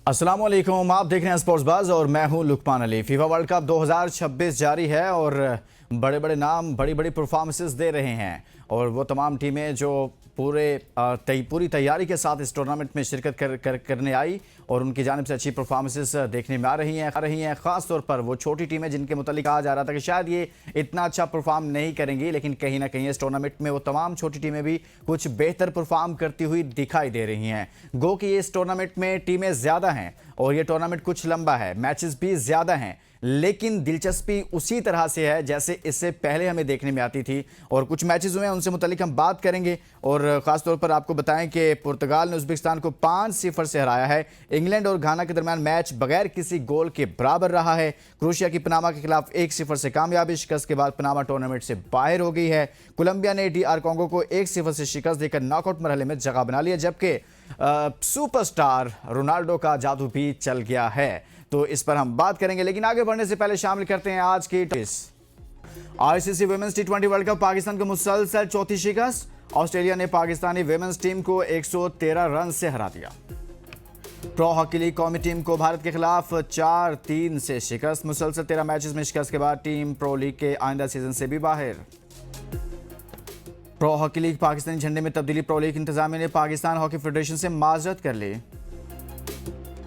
अस्सलाम वालेकुम, आप देख रहे हैं स्पोर्ट्स बाज और मैं हूं Luqman Ali. FIFA world cup 2026 जारी है और बड़े बड़े नाम बड़ी बड़ी परफॉर्मेंसेस दे रहे हैं और वो तमाम टीमें जो पूरी तैयारी के साथ इस टूर्नामेंट में शिरकत करने आई और उनकी जानिब से अच्छी परफॉर्मेंसेस देखने में आ रही हैं। ख़ास तौर पर वो छोटी टीमें जिनके मुतालिक कहा जा रहा था कि शायद ये इतना अच्छा परफॉर्म नहीं करेंगी, लेकिन कहीं ना कहीं इस टूर्नामेंट में वो तमाम छोटी टीमें भी कुछ बेहतर परफॉर्म करती हुई दिखाई दे रही हैं। गो कि इस टूर्नामेंट में टीमें ज़्यादा हैं और ये टूर्नामेंट कुछ लंबा है, मैचेस भी ज़्यादा हैं, लेकिन दिलचस्पी उसी तरह से है जैसे इससे पहले हमें देखने में आती थी। और कुछ मैचेस हुए हैं, उनसे मुतालिक हम बात करेंगे और ख़ास तौर पर आपको बताएं कि पुर्तगाल ने उज़्बेकिस्तान को 5-0 से हराया है। इंग्लैंड और घाना के दरमियान मैच बगैर किसी गोल के बराबर रहा है। क्रोएशिया की पनामा के खिलाफ 1-0 से कामयाबी, शिकस्त के बाद पनामा टूर्नामेंट से बाहर हो गई है। कोलंबिया ने DR कॉन्गो को 1-0 से शिकस्त देकर नॉकआउट मरहले में जगह बना लिया, जबकि सुपरस्टार रोनाल्डो का जादू भी चल गया है। तो इस पर हम बात करेंगे, लेकिन आगे बढ़ने से पहले शामिल करते हैं आज की ICC women's T20 world cup. Pakistan को मुसलसल चौथी शिकस्त। ऑस्ट्रेलिया ने पाकिस्तानी वुमेन्स टीम को 113 रन से हरा दिया। प्रो हॉकी लीग कौमी टीम को भारत के खिलाफ 4-3 से शिकस्त। मुसलसल 13 मैचेस में शिकस्त के बाद टीम प्रो लीग के आइंदा सीजन से भी बाहर। प्रो हॉकी लीग पाकिस्तानी झंडे में तब्दीली, प्रो लीग इंतजामिया ने पाकिस्तान हॉकी फेडरेशन से माजरत कर ली।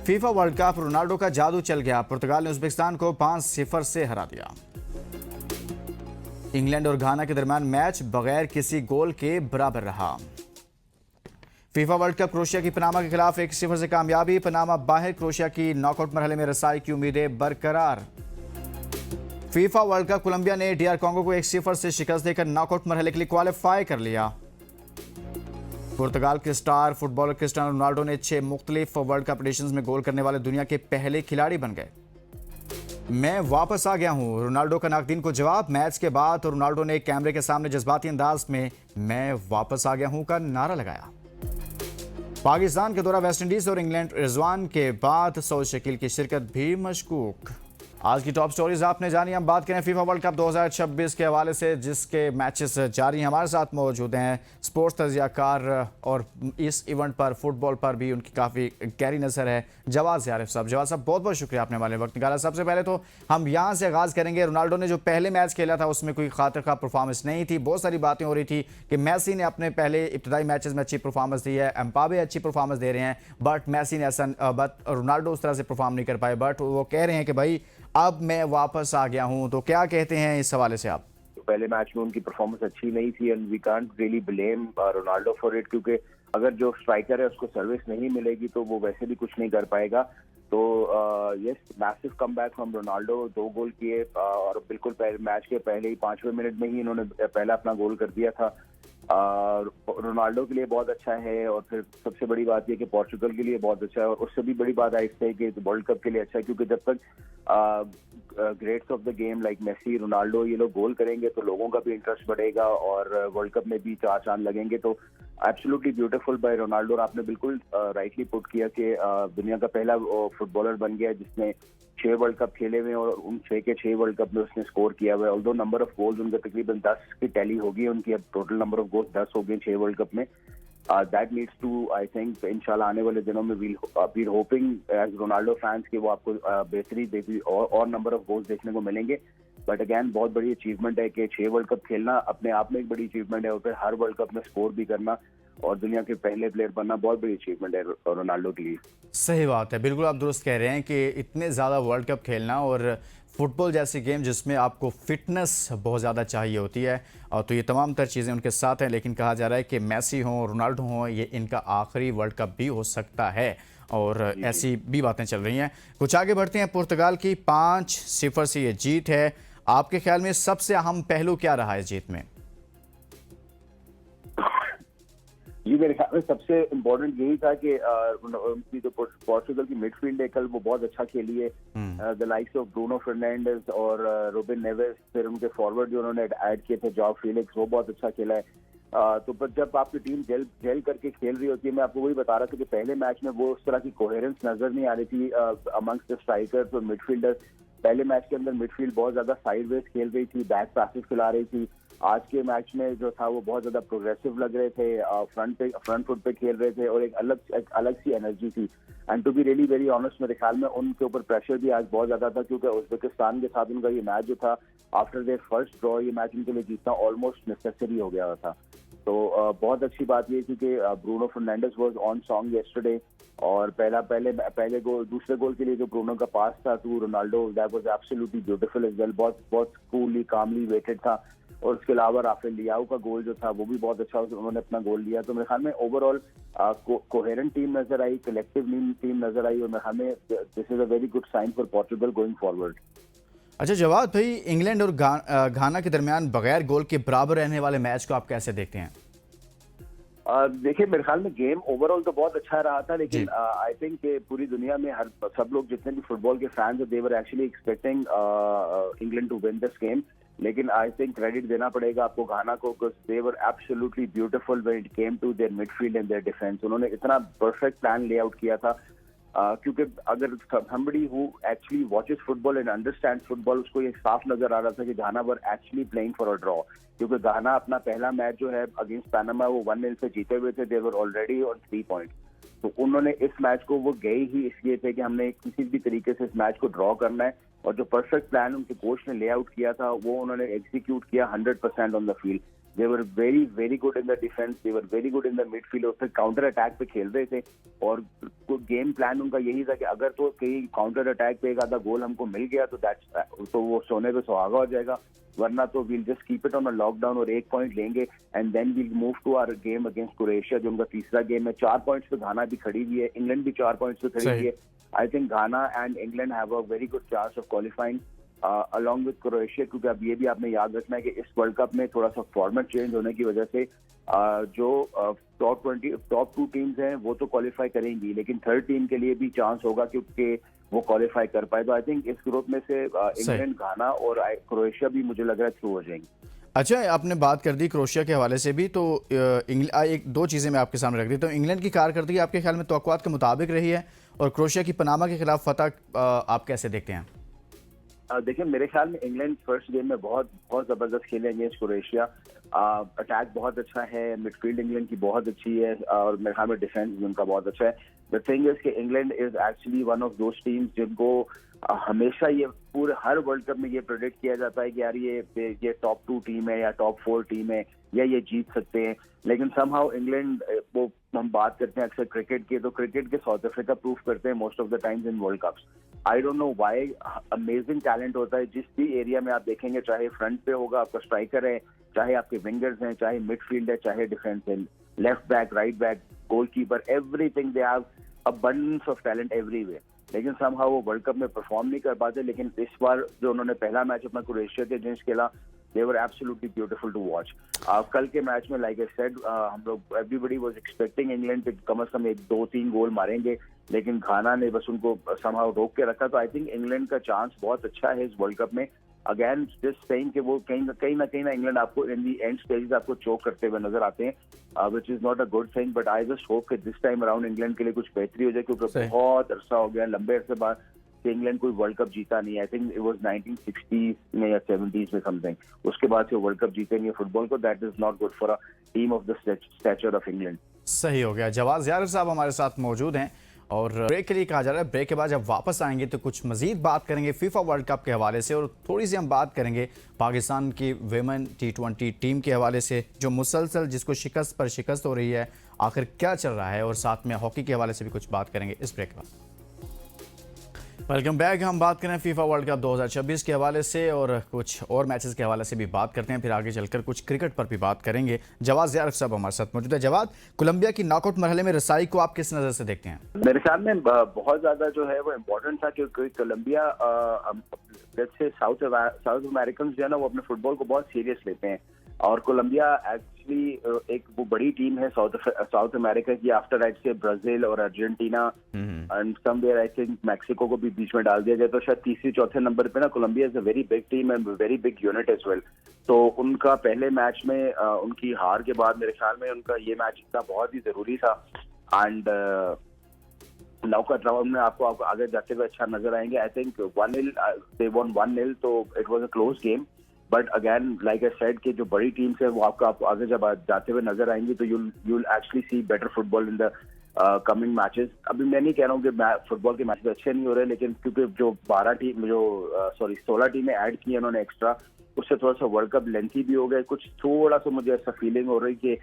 फीफा वर्ल्ड कप, रोनाल्डो का जादू चल गया। पुर्तगाल ने उज़्बेकिस्तान को 5-0 से हरा दिया। इंग्लैंड और घाना के दरमियान मैच बगैर किसी गोल के बराबर रहा। फीफा वर्ल्ड कप, क्रोएशिया की पनामा के खिलाफ 1-0 से कामयाबी, पनामा बाहर, क्रोएशिया की नॉकआउट मरहले में रसाई की उम्मीदें बरकरार। फीफा वर्ल्ड कप, कोलंबिया ने DR कॉन्गो को 1-0 से शिकस्त देकर नॉकआउट मरहले के लिए क्वालिफाई कर लिया। पुर्तगाल के स्टार फुटबॉलर क्रिस्टियानो रोनाल्डो ने 6 मुख्तलिफ वर्ल्ड कप एडिशंस में गोल करने वाले दुनिया के पहले खिलाड़ी बन गए। मैं वापस आ गया हूं, रोनाल्डो का नाकदीन को जवाब। मैच के बाद रोनाल्डो ने कैमरे के सामने जज्बाती अंदाज में मैं वापस आ गया हूं का नारा लगाया। पाकिस्तान के दौरा वेस्टइंडीज और इंग्लैंड, रिजवान के बाद सऊद शकील की शिरकत भी मशकूक। आज की टॉप स्टोरीज आपने जानी। हम बात करें फीफा वर्ल्ड कप 2026 के हवाले से, जिसके मैचेस जारी हैं। हमारे साथ मौजूद हैं स्पोर्ट्स तज्जियाकार और इस इवेंट पर, फुटबॉल पर भी उनकी काफ़ी गहरी नज़र है, जवाद ज़ारिफ साहब। जवाद साहब, बहुत बहुत शुक्रिया, आपने हमारे वक्त निकाला। सबसे पहले तो हम यहाँ से आगाज़ करेंगे। रोनाल्डो ने जो पहले मैच खेला था उसमें कोई खातिर खा परफॉर्मेंस नहीं थी। बहुत सारी बातें हो रही थी कि मैसी ने अपने पहले इब्तदाई मैचेस में अच्छी परफॉर्मेंस दी है, एम्बापे अच्छी परफॉर्मेंस दे रहे हैं, बट मैसी ने रोनाल्डो उस तरह से परफॉर्म नहीं कर पाए। बट वो कह रहे हैं कि भाई अब मैं वापस आ गया हूं। तो क्या कहते हैं इस हवाले से आप? पहले मैच में उनकी परफॉर्मेंस अच्छी नहीं थी and we can't really blame Ronaldo for it, क्योंकि अगर जो स्ट्राइकर है उसको सर्विस नहीं मिलेगी तो वो वैसे भी कुछ नहीं कर पाएगा। तो yes, massive comeback from Ronaldo, 2 गोल किए और बिल्कुल मैच के पहले ही 5वें मिनट में ही इन्होंने पहला अपना गोल कर दिया था। रोनाल्डो के लिए बहुत अच्छा है और फिर सबसे बड़ी बात यह कि पोर्चुगल के लिए बहुत अच्छा है और उससे भी बड़ी बात आहिस्ता है कि वर्ल्ड कप के लिए अच्छा है, क्योंकि जब तक greats of the game like Messi, Ronaldo ये लोग गोल करेंगे तो लोगों का भी इंटरेस्ट बढ़ेगा और वर्ल्ड कप में भी 4 चांद लगेंगे। तो एब्सोल्युटली ब्यूटीफुल बाय रोनाल्डो। और आपने बिल्कुल राइटली पुट किया कि दुनिया का पहला फुटबॉलर बन गया जिसने 6 वर्ल्ड कप खेले हुए और उन 6 के 6 वर्ल्ड कप में उसने स्कोर किया हुआ है। ऑल्दो नंबर ऑफ गोल्स उनका तकरीबन 10 की टैली होगी उनकी, अब टोटल नंबर ऑफ गोल्स 10 हो गए 6 वर्ल्ड कप में। That needs to, I think इंशाल्लाह आने वाले दिनों में we're hoping as Ronaldo fans कि वो आपको बेहतरी और नंबर ऑफ गोल्स देखने को मिलेंगे। बट अगैन बहुत बड़ी अचीवमेंट है कि 6 वर्ल्ड कप खेलना अपने आप में एक बड़ी अचीवमेंट है और फिर हर वर्ल्ड कप में स्कोर भी करना और दुनिया के पहले प्लेयर बनना बहुत बड़ी अचीवमेंट है रोनाल्डो के लिए। सही बात है, बिल्कुल आप दुरुस्त कह रहे हैं कि इतने ज़्यादा वर्ल्ड कप खेलना और फुटबॉल जैसी गेम जिसमें आपको फिटनेस बहुत ज़्यादा चाहिए होती है, और तो ये तमाम तर चीज़ें उनके साथ हैं। लेकिन कहा जा रहा है कि मेसी हों, रोनाल्डो हों, ये इनका आखिरी वर्ल्ड कप भी हो सकता है और ऐसी भी बातें चल रही हैं। कुछ आगे बढ़ते हैं। पुर्तगाल की 5-0 से ये जीत है। आपके ख्याल में सबसे अहम पहलू क्या रहा है इस जीत में? जी, मेरे ख्याल में सबसे इम्पोर्टेंट यही था कि उनकी जो पोर्चुगल की मिडफील्ड है कल वो बहुत अच्छा खेली है। The likes of Bruno Fernandes और रूबेन नेवेस, फिर उनके फॉरवर्ड जो उन्होंने ऐड किए थे जॉ फेलिक्स, वो बहुत अच्छा खेला है। तो पर जब आपकी टीम जेल करके खेल रही होती है, मैं आपको वही बता रहा था कि पहले मैच में वो उस तरह की कोहेरेंस नजर नहीं आ रही थी अमंग्स द स्ट्राइकर्स और मिडफील्डर्स। पहले मैच के अंदर मिडफील्ड बहुत ज्यादा साइडवेज खेल रही थी, बैक पैसेस खिला रही थी आज के मैच में जो था वो बहुत ज्यादा प्रोग्रेसिव लग रहे थे, फ्रंट फुट पे खेल रहे थे और एक अलग सी एनर्जी थी। And to be really very honest, मेरे ख्याल में उनके ऊपर प्रेशर भी आज बहुत ज्यादा था, क्योंकि उज्बेकिस्तान के साथ उनका ये मैच जो था आफ्टर देयर फर्स्ट ड्रॉ, ये मैच उनके लिए जीतना ऑलमोस्ट नेसेसरी हो गया था। तो बहुत अच्छी बात ये थी कि Bruno Fernandes was on song yesterday, और पहले गोल, दूसरे गोल के लिए जो ब्रूनो का पास था to Ronaldo, that was absolutely beautiful as well. बहुत कूलली कामली वेटेड था। और उसके अलावा राफेल लियाओ का गोल जो था वो भी बहुत अच्छा, उन्होंने अपना गोल लिया। तो मेरे ख्याल में ओवरऑल कोहेरेंट टीम नजर आई, कलेक्टिव टीम नजर आई, और मेरे ख्याल में this is a very good sign for Portugal going forward. अच्छा जवाद भाई, इंग्लैंड और घाना के दरमियान बगैर गोल के बराबर रहने वाले मैच को आप कैसे देखते हैं? देखिए, मेरे ख्याल में गेम ओवरऑल तो बहुत अच्छा रहा था, लेकिन आई थिंक पूरी दुनिया में सब लोग जितने भी फुटबॉल के फैंस हैं, they were actually expecting England to win this game. लेकिन आई थिंक क्रेडिट देना पड़ेगा आपको घाना को, because they were absolutely beautiful when it came to their midfield and their defence. उन्होंने इतना परफेक्ट प्लान लेआउट किया था, क्योंकि अगर somebody who actually watches football and understands football, उसको ये साफ नजर आ रहा था कि Ghana were actually playing for a draw, क्योंकि घाना अपना पहला मैच जो है अगेंस्ट पैनामा वो 1-0 से जीते हुए थे, दे वर ऑलरेडी ऑन 3 पॉइंट। तो उन्होंने इस मैच को वो गए ही इसलिए थे कि हमने किसी भी तरीके से इस मैच को ड्रॉ करना है, और जो परफेक्ट प्लान उनके कोच ने लेआउट किया था वो उन्होंने एग्जीक्यूट किया 100% on the field. They were very good in the defence, they were very good in the midfield, और फिर काउंटर अटैक पे खेल रहे थे। और गेम प्लान उनका यही था कि अगर तो कहीं काउंटर अटैक पे एक आधा गोल हमको मिल गया तो वो सोने पे सुहागा हो जाएगा, वरना तो we'll just keep it on a lockdown और 1 पॉइंट लेंगे and then we'll move to our game against Croatia, जो उनका तीसरा गेम है। 4 पॉइंट्स पे घाना भी खड़ी हुई है, इंग्लैंड भी 4 पॉइंट्स पे खड़ी हुई है। I think Ghana and England have a very good chance of qualifying along with Croatia, क्योंकि अब ये भी आपने याद रखना है कि इस वर्ल्ड कप में थोड़ा सा फॉर्मेट चेंज होने की वजह से जो टॉप 2 टीम्स हैं वो तो क्वालिफाई करेंगी, लेकिन थर्ड टीम के लिए भी चांस होगा क्योंकि वो क्वालिफाई कर पाए। तो आई थिंक इस ग्रुप में से इंग्लैंड, घाना और क्रोएशिया भी मुझे लग रहा है थ्रू हो जाएंगे। अच्छा, आपने बात कर दी क्रोएशिया के हवाले से भी, तो एक दो चीज़ें मैं आपके सामने रख दी। तो इंग्लैंड की कारकर्दगी आपके ख्याल में तवक्कुआत के मुताबिक रही है, और क्रोएशिया की पनामा के खिलाफ फतह आप कैसे देखते हैं? देखिए, मेरे ख्याल में इंग्लैंड फर्स्ट गेम में बहुत जबरदस्त खेले अगेंस्ट क्रोएशिया। अटैक बहुत अच्छा है, मिडफील्ड इंग्लैंड की बहुत अच्छी है, और मेरे ख्याल में डिफेंस भी उनका बहुत अच्छा है। द थिंग इज कि England is actually one of those teams जिनको हमेशा ये पूरे हर वर्ल्ड कप में ये प्रेडिक्ट किया जाता है कि यार ये टॉप 2 टीम है या टॉप 4 टीम है या ये जीत सकते हैं, लेकिन समहाउ इंग्लैंड, वो हम बात करते हैं अक्सर क्रिकेट की, तो क्रिकेट के साउथ अफ्रीका प्रूफ करते हैं most of the times in world cups. I don't know why, amazing talent होता है जिस भी एरिया में आप देखेंगे, चाहे फ्रंट पे होगा आपका स्ट्राइकर है, चाहे आपके विंगर्स हैं, चाहे मिडफील्ड है, चाहे डिफेंस है, left back, right back, goalkeeper, everything, they have abundance of talent everywhere, लेकिन समहाउ वो वर्ल्ड कप में परफॉर्म नहीं कर पाते। लेकिन इस बार जो उन्होंने पहला मैच अपना क्रोएशिया के अगेंस्ट खेला, they were absolutely beautiful to watch. कल के मैच में like I said, हम लोग everybody was expecting England पे कम से कम 1-2-3 गोल मारेंगे, लेकिन घाना ने बस उनको somehow रोक के रखा। तो आई थिंक इंग्लैंड का चांस बहुत अच्छा है इस वर्ल्ड कप में। अगेन जस्ट सेइंग कि वो कहीं ना इंग्लैंड आपको इन दी एंड स्टेजेस आपको चोक करते हुए नजर आते हैं, which is not a good thing, but I just hope कि दिस टाइम अराउंड इंग्लैंड के लिए कुछ बेहतरी हो जाए, क्योंकि बहुत अरसा हो गया, लंबे अरसे बाद इंग्लैंड कोई वर्ल्ड कप जीता नहीं। I think it was 1960s में या 70s में समथिंग, उसके बाद से वर्ल्ड कप जीतेंगे फुटबॉल को। That is not good for a team of the stature of England. सही हो गया। जवाद ज़ियारत साहब हमारे साथ मौजूद हैं, और ब्रेक के लिए कहा जा रहा है। ब्रेक के बाद जब वापस आएंगे तो कुछ मजीद बात करेंगे फीफा वर्ल्ड कप के हवाले से, और थोड़ी सी हम बात करेंगे पाकिस्तान की विमेन T20 टीम के हवाले से, जो मुसलसल जिसको शिकस्त पर शिकस्त हो रही है, आखिर क्या चल रहा है, और साथ में हॉकी के हवाले से भी कुछ बात करेंगे इस ब्रेक के बाद। Welcome back. हम बात करें फीफा वर्ल्ड कप 2026 के हवाले से, और कुछ और मैचेस के हवाले से भी बात करते हैं, फिर आगे चलकर कुछ क्रिकेट पर भी बात करेंगे। जवाद ज़ियारत साहब हमारे साथ मौजूद है। जवाद, कोलंबिया की नॉकआउट मरहले में रसाई को आप किस नज़र से देखते हैं? मेरे ख्याल में बहुत ज्यादा जो है वो इम्पोर्टेंट था, क्योंकि कोलंबिया जैसे साउथ अमेरिकन जो है ना, वो अपने फुटबॉल को बहुत सीरियस लेते हैं, और कोलंबिया एक्चुअली एक वो बड़ी टीम है साउथ अमेरिका की, आफ्टर राइट से ब्राजील और Argentina and somewhere I think Mexico को भी बीच में डाल दिया जाए, तो शायद तीसरे चौथे नंबर पे ना Colombia is a very big team and very big unit as well. तो उनका पहले मैच में उनकी हार के बाद मेरे ख्याल में उनका ये मैच जीतना बहुत ही जरूरी था, एंड नॉकआउट राउंड में आपको आगे जाते हुए अच्छा नजर आएंगे। आई थिंक 1-0 दे वॉन 1-0, तो it was a close game, but again like I said कि जो बड़ी टीम्स है वो आपको आप आगे जब जाते हुए नजर आएंगी तो you'll actually see better football in the coming matches. अभी मैं नहीं कह रहा हूँ कि फुटबॉल के मैचेस अच्छे नहीं हो रहे, लेकिन क्योंकि जो 16 टीमें ऐड की है उन्होंने एक्स्ट्रा, उससे थोड़ा सा वर्ल्ड कप लेंथी भी हो गया, कुछ थोड़ा सा मुझे ऐसा फीलिंग हो रही कि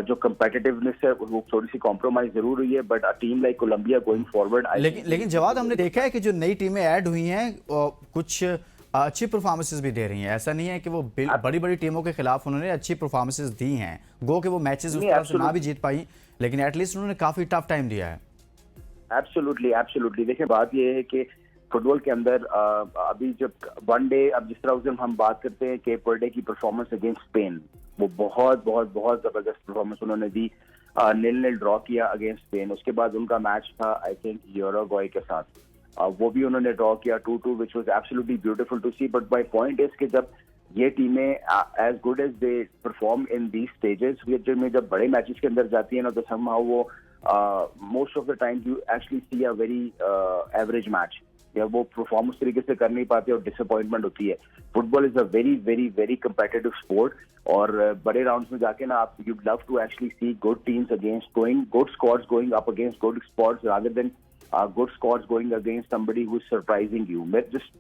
जो कंपेटिटिवनेस है वो थोड़ी सी कॉम्प्रोमाइज जरूर हुई है। But a team like Colombia going forward लेकिन जवाद, हमने देखा है कि जो नई टीमें ऐड हुई हैं कुछ अच्छी परफॉर्मेंसेस भी दे रही हैं। ऐसा नहीं है कि वो बड़ी बड़ी टीमों के खिलाफ उन्होंने अच्छी परफॉर्मेंसेस दी हैं। गो के वो मैचेस उस तरह से ना भी जीत पाई, लेकिन एटलीस्ट उन्होंने काफी टफ टाइम दिया है। एब्सोल्युटली देखिए, बात ये है कि फुटबॉल के अंदर अभी जब वन डे, अब जिस तरह उस दिन हम बात करते हैं केप वर्डे की परफॉर्मेंस अगेंस्ट स्पेन, वो बहुत बहुत बहुत जबरदस्त परफॉर्मेंस उन्होंने दी। 0-0 ड्रॉ किया अगेंस्ट स्पेन। उसके बाद उनका मैच था आई थिंक यूरुग्वे के साथ, वो भी उन्होंने ड्रॉ किया 2-2, which was absolutely beautiful to see. But my point is कि जब ये टीमें as good as they perform in these stages, जब बड़े मैचेस के अंदर जाती है ना, तो समहाउ वो most of the time you actually see a very average match, या वो परफॉर्म उस तरीके से कर नहीं पाते और डिसअपॉइंटमेंट होती है। Football is a very very very competitive sport, और बड़े राउंड्स में जाके ना आप you love to actually see good teams against going good squads going up against good squads rather than good squads going against somebody who is surprising you.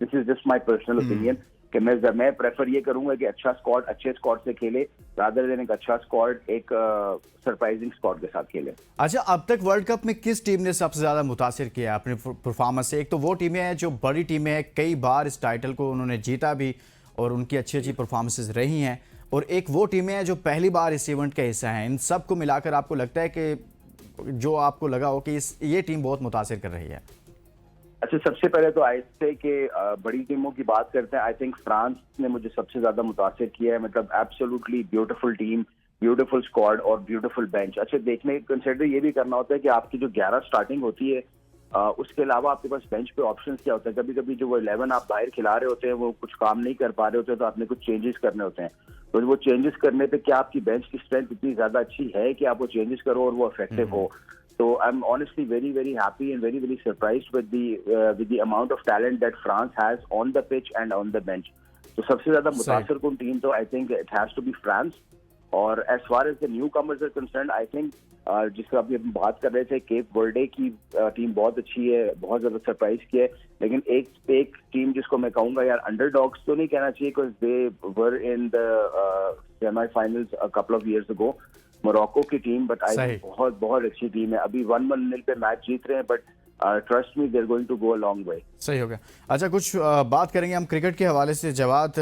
This is just my personal opinion कि मैं prefer ये करूंगा कि अच्छा squad अच्छे squad से खेले rather than एक अच्छा स्क्वाड एक सरप्राइजिंग स्क्वाड के साथ खेले। अच्छा, अब तक वर्ल्ड कप में किस टीम ने सबसे ज्यादा मुतासिर किया अपनी परफॉर्मेंस से? एक तो वो टीमें हैं जो बड़ी टीमें हैं, कई बार इस टाइटल को उन्होंने जीता भी और उनकी अच्छी अच्छी परफॉर्मेंसेज रही हैं, और एक वो टीमें हैं जो पहली बार इस इवेंट का हिस्सा हैं। इन सब को मिलाकर आपको लगता है कि जो आपको लगा हो कि ये टीम बहुत मुतासिर कर रही है? अच्छा, सबसे पहले तो आई से कि बड़ी टीमों की बात करते हैं। आई थिंक फ्रांस ने मुझे सबसे ज्यादा मुतासिर किया है। मतलब absolutely beautiful team, beautiful squad और ब्यूटीफुल बेंच। अच्छा, देखने कंसिडर ये भी करना होता है कि आपकी जो 11 स्टार्टिंग होती है, उसके अलावा आपके पास बेंच पे ऑप्शंस क्या होता है। कभी कभी जो वो 11 आप बाहर खिला रहे होते हैं वो कुछ काम नहीं कर पा रहे होते, तो आपने कुछ चेंजेस करने होते हैं। तो वो चेंजेस करने पे क्या आपकी बेंच की स्ट्रेंथ इतनी ज्यादा अच्छी है कि आप वो चेंजेस करो और वो इफेक्टिव हो। So I'm honestly very, very happy and very, very surprised with the amount of talent that France has on the pitch and on the bench. तो सबसे ज्यादा मुतासिर कुन टीम तो I think it has to be France. और as far as the newcomers are concerned, I think जिसका अभी हम बात कर रहे थे, केप वर्डे की टीम बहुत अच्छी है, बहुत ज्यादा सरप्राइज की है। लेकिन एक टीम जिसको मैं कहूंगा यार अंडरडॉग्स तो नहीं कहना चाहिए, because they were in the semifinals a couple of years ago, Morocco की टीम। बट आई बहुत बहुत अच्छी टीम है। अभी 1-0 पे मैच जीत रहे हैं, but trust me they are going to go a long way. सही हो गया। अच्छा, कुछ बात करेंगे हम क्रिकेट के हवाले से। जवाब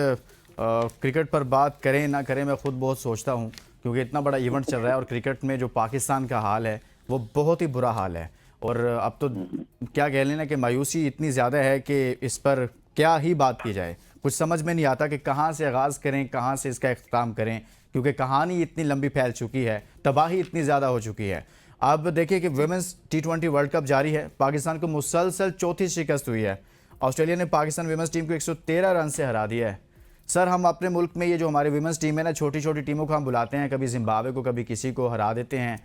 क्रिकेट पर बात करें ना करें, मैं खुद बहुत सोचता हूँ, क्योंकि इतना बड़ा इवेंट चल रहा है और क्रिकेट में जो पाकिस्तान का हाल है वो बहुत ही बुरा हाल है। और अब तो क्या कह लेना कि मायूसी इतनी ज़्यादा है कि इस पर क्या ही बात की जाए। कुछ समझ में नहीं आता कि कहाँ से आगाज़ करें, कहाँ से इसका इख्तिताम करें, क्योंकि कहानी इतनी लंबी फैल चुकी है, तबाही इतनी ज़्यादा हो चुकी है। अब देखिए कि वुमेंस T20 वर्ल्ड कप जारी है। पाकिस्तान को मुसलसल चौथी शिकस्त हुई है। ऑस्ट्रेलिया ने पाकिस्तान वुमेंस टीम को 113 रन से हरा दिया है। सर, हम अपने मुल्क में ये जो हमारी वुमेंस टीम है ना, छोटी छोटी टीमों को हम बुलाते हैं, कभी जिम्बाब्वे को कभी किसी को हरा देते हैं।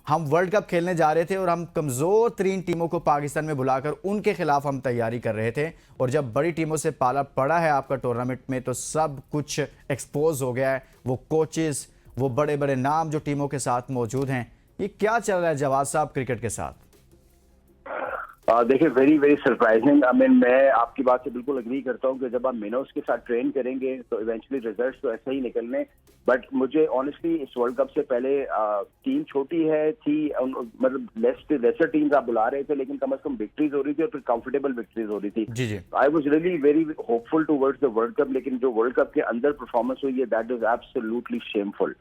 हम वर्ल्ड कप खेलने जा रहे थे और हम कमज़ोर तरीन टीमों को पाकिस्तान में बुलाकर उनके खिलाफ हम तैयारी कर रहे थे, और जब बड़ी टीमों से पाला पड़ा है आपका टूर्नामेंट में तो सब कुछ एक्सपोज हो गया है। वो कोचेस, वो बड़े बड़े नाम जो टीमों के साथ मौजूद हैं, ये क्या चल रहा है जवाद साहब क्रिकेट के साथ? देखिए, very very surprising. I mean, मैं आपकी बात से बिल्कुल एग्री करता हूँ कि जब आप मिनोस के साथ ट्रेन करेंगे तो इवेंचुअली रिजल्ट्स तो ऐसे ही निकलने। बट मुझे ऑनेस्टली इस वर्ल्ड कप से पहले टीम छोटी है थी, मतलब लेसर टीम्स आप बुला रहे थे, लेकिन कम से कम विक्ट्रीज हो रही थी और फिर कंफर्टेबल विक्ट्रीज हो रही थी। जी जी, I was really very hopeful towards the world cup. लेकिन जो वर्ल्ड कप के अंदर परफॉर्मेंस हुई है, that is absolutely shameful.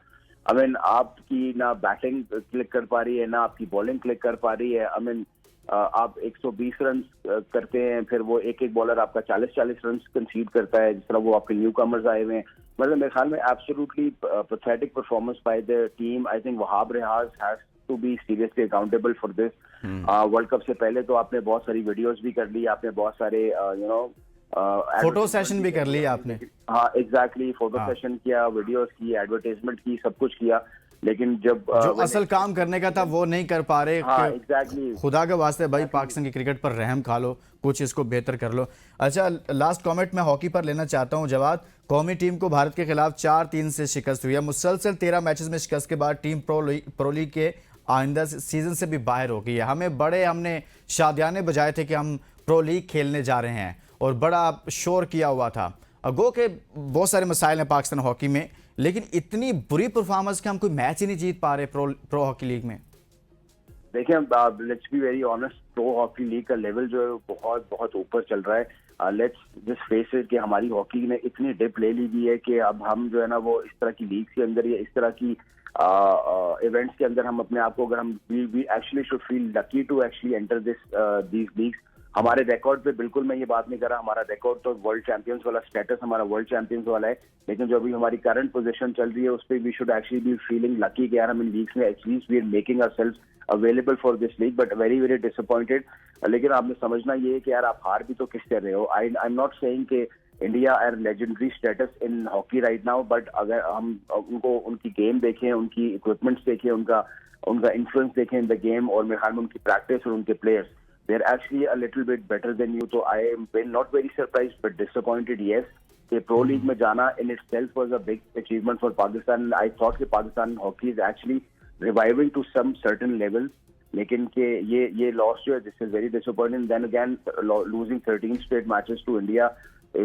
I mean, आपकी ना बैटिंग क्लिक कर पा रही है, ना आपकी बॉलिंग क्लिक कर पा रही है। आई मीन, आप 120 रन करते हैं, फिर वो एक बॉलर आपका 40-40 रन कंसीड करता है, जिस तरह वो आपके न्यू कमर्स आए हुए हैं। मतलब मेरे ख्याल में absolutely pathetic performance by the team. I think Wahab Riaz has to be seriously accountable for this. World cup से पहले तो आपने बहुत सारी वीडियोस भी कर ली, आपने बहुत सारे फोटो सेशन भी कर लिया आपने। हाँ, एग्जैक्टली, फोटो सेशन किया, वीडियोस की, एडवर्टाइजमेंट की, सब कुछ किया। लेकिन जब जो असल काम करने का था वो नहीं कर पा रहे। हाँ एग्जैक्टली। खुदा के वास्ते भाई पाकिस्तान की क्रिकेट पर रहम खा लो, कुछ इसको बेहतर कर लो। अच्छा, लास्ट कमेंट मैं हॉकी पर लेना चाहता हूं जवाद। कौमी टीम को भारत के खिलाफ 4-3 से शिकस्त हुई है। मुसलसल 13 मैचेस में शिकस्त के बाद टीम प्रो लीग के आइंदा सीजन से भी बाहर हो गई है। हमने शादियाने बजाए थे कि हम प्रो लीग खेलने जा रहे हैं और बड़ा शोर किया हुआ था। गो के बहुत सारे मसाइल हैं पाकिस्तान हॉकी में, लेकिन इतनी बुरी परफॉर्मेंस कि हम कोई मैच ही नहीं जीत पा रहे प्रो हॉकी लीग में। देखिए, let's be very honest, pro hockey league का लेवल जो है बहुत बहुत ऊपर चल रहा है। लेट्स जस्ट फेस इट कि हमारी हॉकी ने इतनी डिप ले ली हुई है कि अब हम जो है ना वो इस तरह की लीग के अंदर या इस तरह की इवेंट्स के अंदर हम अपने आप को, अगर हम we actually should feel lucky to actually enter these leagues. हमारे रिकॉर्ड पे बिल्कुल मैं ये बात नहीं कर रहा, हमारा रिकॉर्ड तो वर्ल्ड चैंपियंस वाला स्टेटस हमारा वर्ल्ड चैंपियंस वाला है, लेकिन जो अभी हमारी करंट पोजीशन चल रही है उस पर we should actually be feeling lucky कि यार हम इन लीग्स में at least we are making ourselves available for this league, but very very disappointed. लेकिन आपने समझना ये है कि यार आप हार भी तो किस कर रहे हो। आई एम नॉट सेइंग कि India are legendary status in hockey right now, but अगर हम उनको उनकी गेम देखें, उनकी इक्विपमेंट्स देखें, उनका इन्फ्लुएंस देखें इन द गेम, और मेरे ख्याल में उनकी प्रैक्टिस और उनके players, they are actually a little bit better than you. So I am not very surprised but disappointed, yes. कि प्रो लीग में जाना in itself was a big achievement for Pakistan. I thought कि Pakistan hockey is actually reviving to some certain level. लेकिन कि ये loss जो है, this is very disappointing. Then again, losing 13 straight matches to India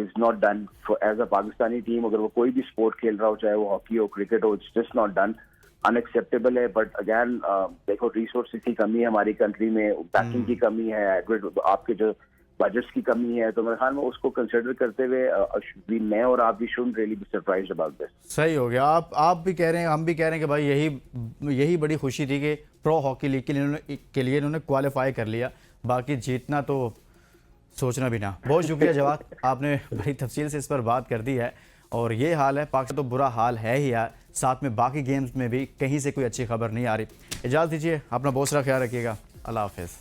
is not done for as a Pakistani team. अगर वो कोई भी sport खेल रहा हो, चाहे वो hockey हो, cricket हो, it's just not done. Unacceptable है। बट अगैन देखो, रिसोर्सेज की कमी है हमारी कंट्री में, पैकिंग की कमी है, आपके जो बजट्स की कमी है, तो मेरे ख्याल में उसको कंसिडर करते हुए मैं और आप भी should really be surprised about this. सही हो गया। आप भी कह रहे हैं, हम भी कह रहे हैं कि भाई यही बड़ी खुशी थी कि प्रो हॉकी लीग के लिए इन्होंने क्वालिफाई कर लिया। बाकी जीतना तो सोचना भी ना। बहुत शुक्रिया जवाद, आपने बड़ी तफसील से इस पर बात कर दी है। और ये हाल है पाकिस्तान, तो बुरा हाल है ही यार, साथ में बाकी गेम्स में भी कहीं से कोई अच्छी खबर नहीं आ रही। इजाज़त दीजिए, अपना बहुत सारा ख्याल रखिएगा। अल्लाह हाफिज़।